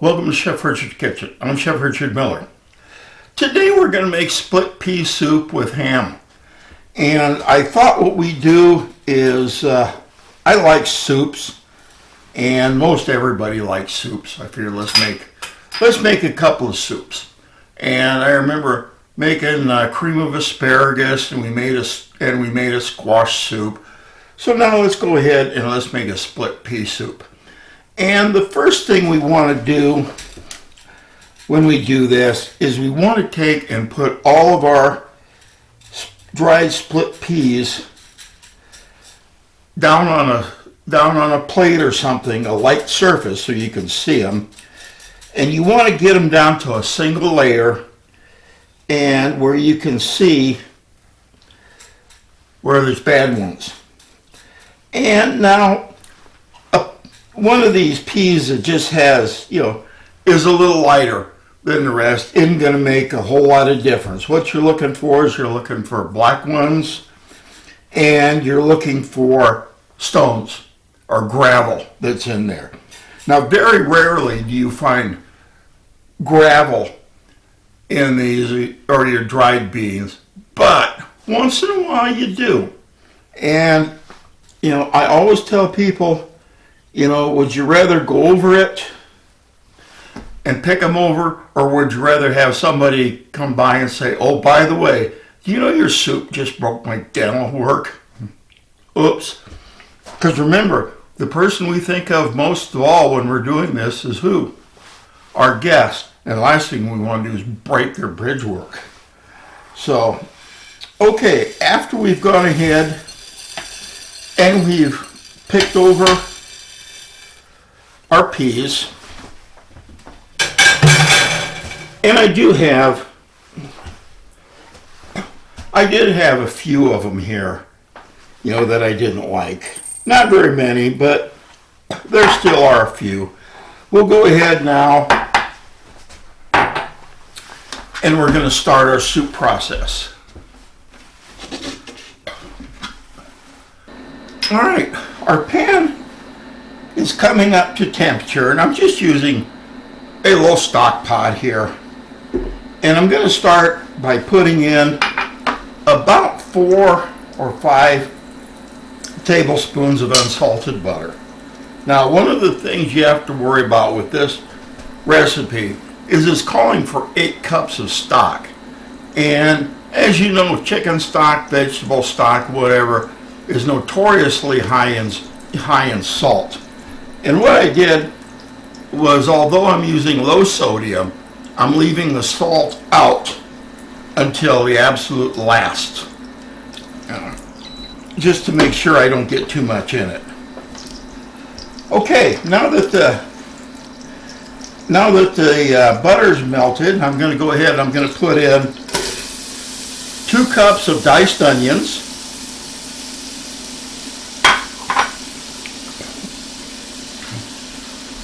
welcome to Chef Richard's Kitchen. I'm Chef Richard Miller. Today we're going to make split pea soup with ham. And I thought what we do is, I like soups, and most everybody likes soups. I figured let's make a couple of soups. And I remember making cream of asparagus, and we made a squash soup. So now let's go ahead and let's make a split pea soup. And the first thing we want to do when we do this is we want to take and put all of our dried split peas down on a plate or something, a light surface so you can see them. And you want to get them down to a single layer and where you can see where there's bad ones. And now one of these peas that just has, is a little lighter than the rest isn't going to make a whole lot of difference. What you're looking for is you're looking for black ones and you're looking for stones or gravel that's in there. Now, very rarely do you find gravel in these or your dried beans, but once in a while you do. And, I always tell people, would you rather go over it and pick them over, or would you rather have somebody come by and say, oh, by the way, do you know your soup just broke my dental work? Oops. Because remember, the person we think of most of all when we're doing this is who? Our guest. And the last thing we want to do is break their bridge work. So, okay, after we've gone ahead and we've picked over our peas, and I did have a few of them here, that I didn't like. Not very many, but there still are a few. We'll go ahead now and we're going to start our soup process. All right, our pan is coming up to temperature, and I'm just using a little stock pot here. And I'm going to start by putting in about 4 or 5 tablespoons of unsalted butter. Now, one of the things you have to worry about with this recipe is it's calling for 8 cups of stock. And as you know, chicken stock, vegetable stock, whatever, is notoriously high in salt. And what I did was, although I'm using low sodium, I'm leaving the salt out until the absolute last, just to make sure I don't get too much in it. Okay, now that the butter's melted, I'm going to go ahead and I'm going to put in 2 cups of diced onions,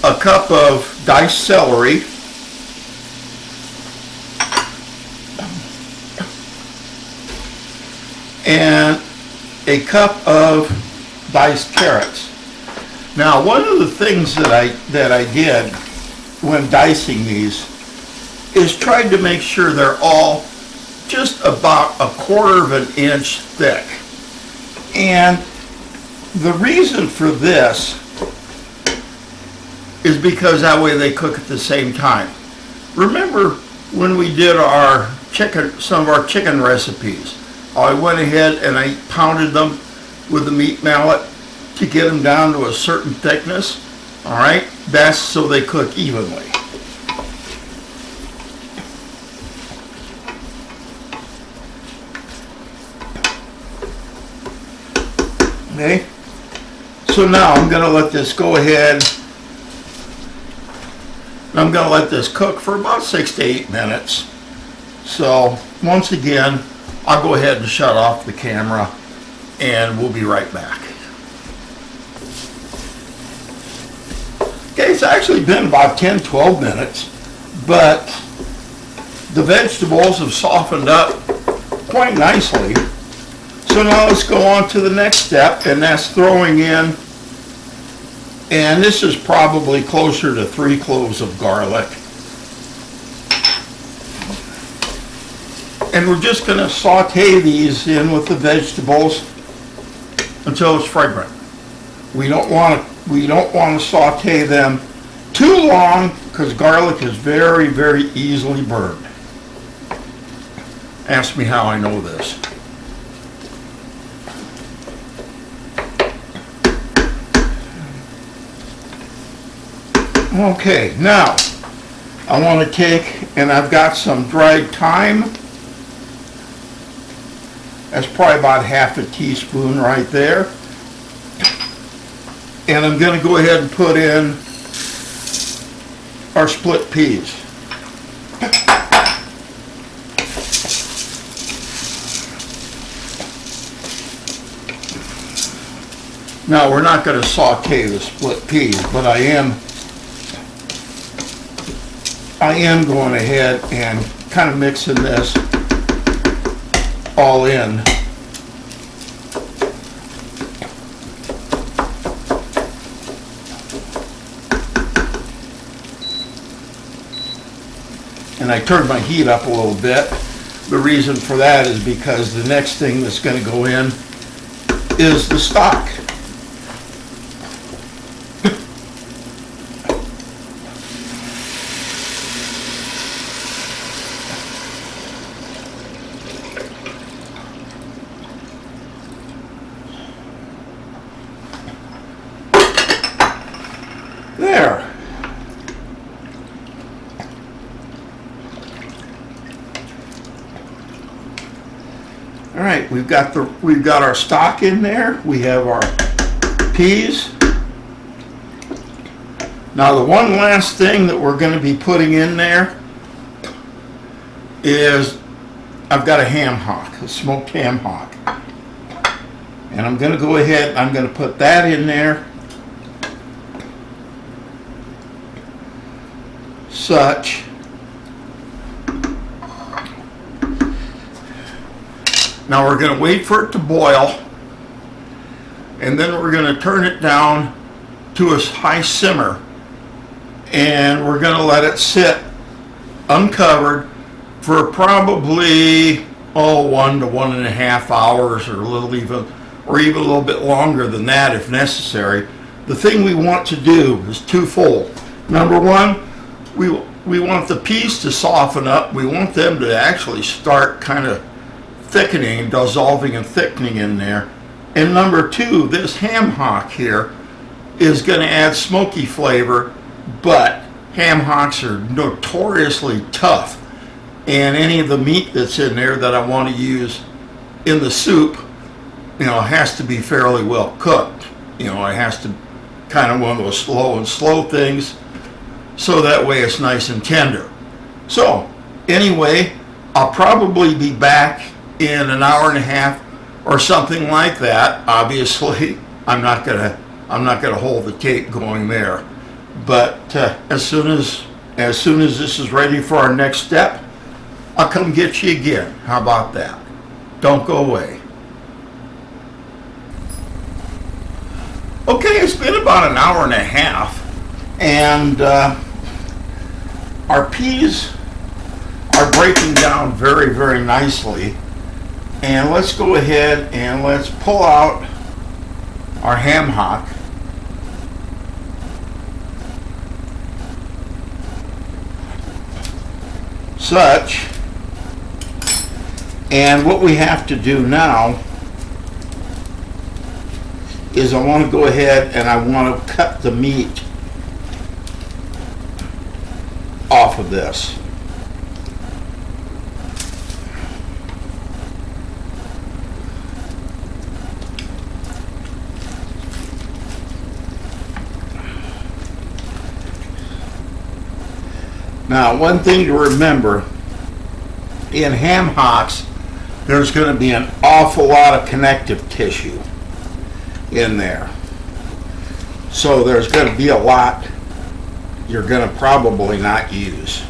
a cup of diced celery, and a cup of diced carrots. Now, one of the things that I did when dicing these is tried to make sure they're all just about 1/4 of an inch thick. And the reason for this is because that way they cook at the same time. Remember when we did some of our chicken recipes, I went ahead and I pounded them with the meat mallet to get them down to a certain thickness. All right, that's so they cook evenly. Okay, so now I'm going to let this go ahead. I'm going to let this cook for about 6 to 8 minutes. So once again, I'll go ahead and shut off the camera and we'll be right back. Okay, it's actually been about 10-12 minutes, but the vegetables have softened up quite nicely. So now let's go on to the next step, and that's throwing in And this is probably closer to 3 cloves of garlic. And we're just going to saute these in with the vegetables until it's fragrant. We don't want to saute them too long because garlic is very, very easily burned. Ask me how I know this. Okay, now I want to take, and I've got some dried thyme. That's probably about half a teaspoon right there. And I'm going to go ahead and put in our split peas. Now we're not going to saute the split peas, but I am going ahead and kind of mixing this all in. And I turned my heat up a little bit. The reason for that is because the next thing that's going to go in is the stock. There. All right, we've got our stock in there. We have our peas. Now the one last thing that we're going to be putting in there is I've got a ham hock, a smoked ham hock. And I'm going to go ahead, I'm going to put that in there. Such. Now we're going to wait for it to boil, and then we're going to turn it down to a high simmer, and we're going to let it sit uncovered for probably 1 to 1.5 hours, or even a little bit longer than that if necessary. The thing we want to do is twofold. Number one, we want the peas to soften up. We want them to actually start kind of thickening, dissolving and thickening in there. And number two, this ham hock here is going to add smoky flavor, but ham hocks are notoriously tough. And any of the meat that's in there that I want to use in the soup, has to be fairly well cooked. It has to kind of one of those slow things, so that way it's nice and tender. So anyway, I'll probably be back in an hour and a half or something like that. Obviously, I'm not gonna hold the tape going there. But as soon as this is ready for our next step, I'll come get you again. How about that? Don't go away. Okay, it's been about an hour and a half, and our peas are breaking down very, very nicely. And let's go ahead and let's pull out our ham hock. Such. And what we have to do now is I want to go ahead and I want to cut the meat off of this. Now, one thing to remember, in ham hocks, there's going to be an awful lot of connective tissue in there. So there's going to be a lot you're going to probably not use.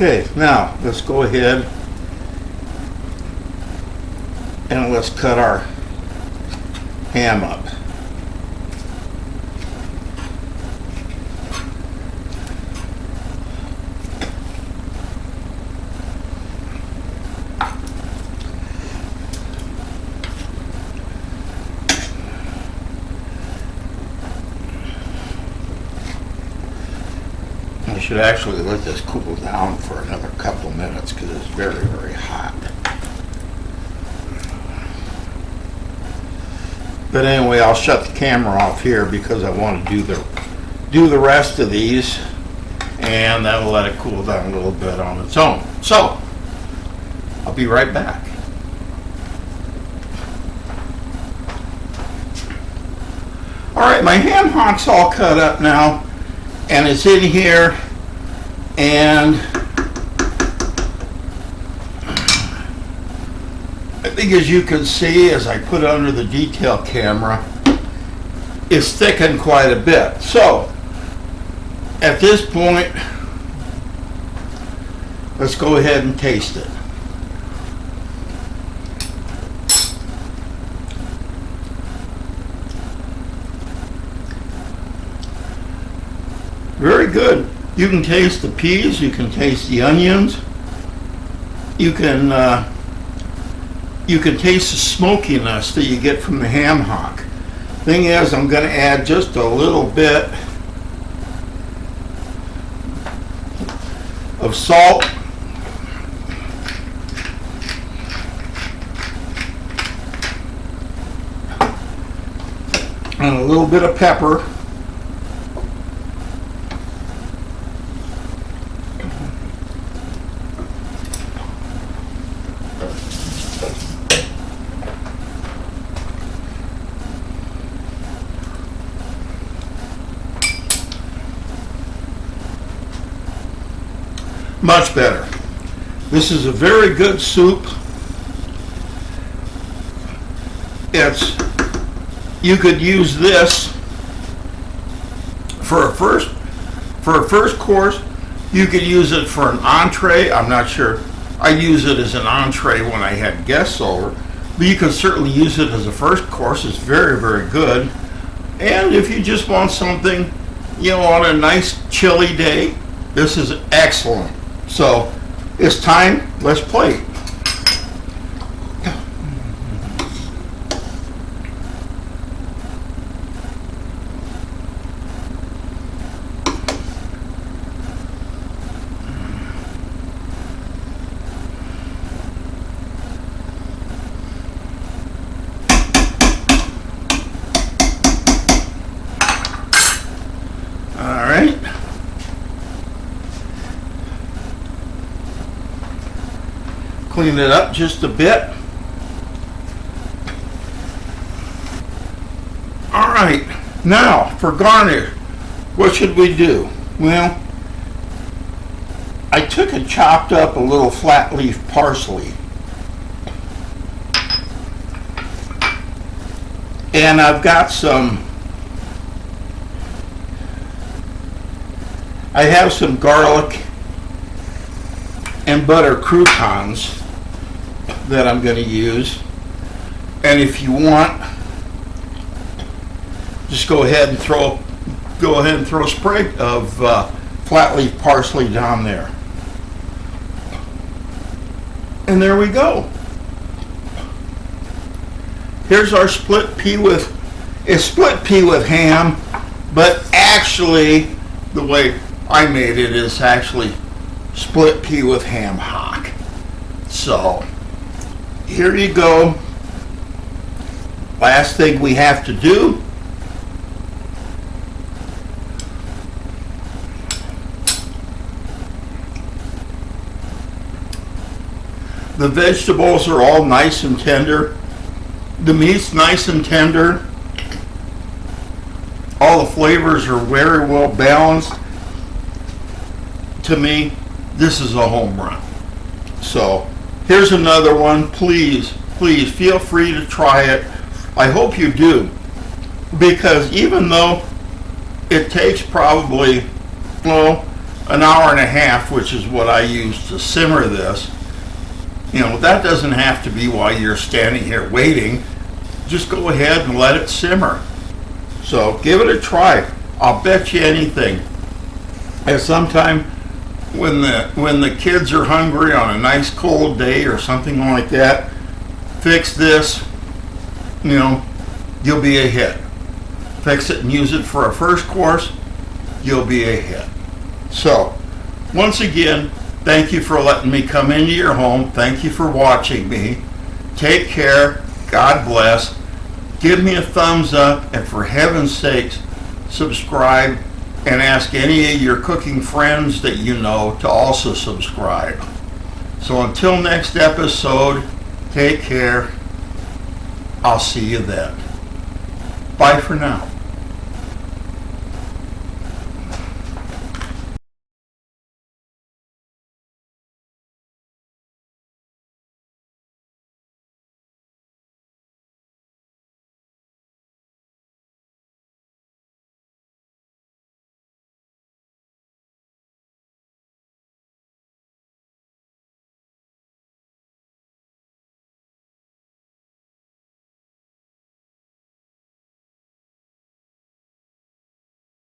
Okay, now let's go ahead and let's cut our ham up. I should actually let this cool down for another couple minutes because it's very, very hot. But anyway, I'll shut the camera off here because I want to do the rest of these, and that'll let it cool down a little bit on its own. So, I'll be right back. All right, my ham hock's all cut up now, and it's in here, and I think as you can see, as I put it under the detail camera, it's thickened quite a bit. So, at this point, let's go ahead and taste it. Very good. You can taste the peas, you can taste the onions, you can taste the smokiness that you get from the ham hock. Thing is, I'm going to add just a little bit of salt and a little bit of pepper. Much better. This is a very good soup. You could use this for a first course. You could use it for an entree. I'm not sure. I use it as an entree when I had guests over, but you could certainly use it as a first course. It's very, very good. And if you just want something, on a nice chilly day, this is excellent. So, it's time, let's plate. All right. Clean it up just a bit. All right, now for garnish, what should we do? Well, I took and chopped up a little flat leaf parsley, and I've got I have some garlic and butter croutons that I'm going to use. And if you want, just go ahead and throw a sprig of flat leaf parsley down there. And there we go. Here's our split pea with ham, but actually the way I made it is actually split pea with ham hock. So here you go. Last thing we have to do the vegetables are all nice and tender. The meat's nice and tender. All the flavors are very well balanced. To me, this is a home run. So here's another one. Please feel free to try it. I hope you do, because even though it takes probably an hour and a half, which is what I use to simmer this, that doesn't have to be while you're standing here waiting. Just go ahead and let it simmer. So give it a try. I'll bet you anything. And sometime when the kids are hungry on a nice cold day or something like that, fix this, you'll be a hit. Fix it and use it for a first course, you'll be a hit. So, once again, thank you for letting me come into your home. Thank you for watching me. Take care. God bless. Give me a thumbs up, and for heaven's sakes, subscribe, and ask any of your cooking friends that you know to also subscribe. So until next episode, take care. I'll see you then. Bye for now.